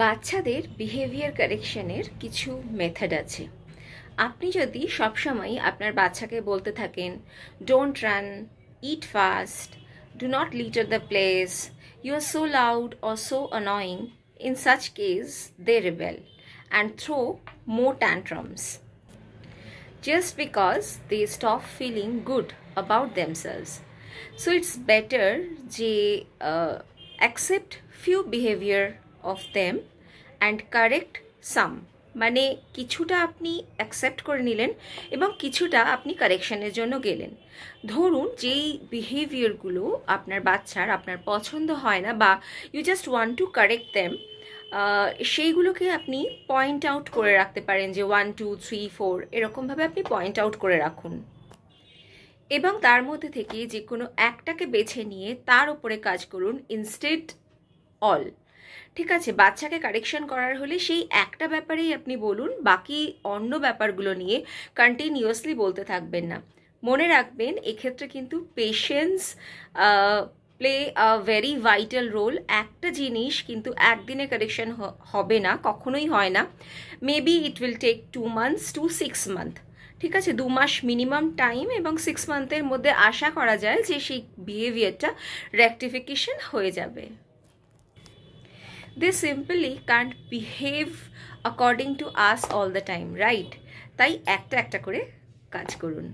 বাচ্চাদের বিহেভিয়ার কারেকশনের কিছু মেথড আছে। আপনি যদি সবসময় আপনার বাচ্চাকে বলতে থাকেন, don't run, eat fast, do not litter the place, you are so loud or so annoying, in such case they rebel and throw more tantrums just because they stop feeling good about themselves. So it's better যে accept few behavior of them and correct some. মানে কিছুটা আপনি accept করে নিলেন এবং কিছুটা আপনি কারেকশনের জন্য গেলেন। ধরুন যেই বিহেভিয়ারগুলো আপনার বাচ্চার আপনার পছন্দ হয় না বা you just want to correct them, সেইগুলোকে আপনি পয়েন্ট আউট করে রাখতে পারেন যে 1 2 3 4 এরকমভাবে আপনি পয়েন্ট আউট করে রাখুন এবং তার মধ্যে থেকে যে কোনো একটাকে বেছে নিয়ে তার উপরে কাজ করুন ইনস্টেড অল। ঠিক আছে, বাচ্চাকে কারেকশন করার হলে সেই একটা ব্যাপারেই আপনি বলুন, বাকি অন্য ব্যাপারগুলো নিয়ে কন্টিনিউয়াসলি বলতে থাকবেন না। মনে রাখবেন এক্ষেত্রে কিন্তু patience play a very vital role. একটা জিনিস কিন্তু একদিনে কারেকশন হবে না, কখনোই হয় না। Maybe it will take 2 months to 6 months। ঠিক আছে, 2 মাস মিনিমাম টাইম এবং 6 মান্থের মধ্যে আশা করা যায় যে সেই বিহেভিয়ারটা রেকটিফিকেশন হয়ে যাবে। They simply can't behave according to us all the time, right? তাই একটা একটা করে কাজ করুন।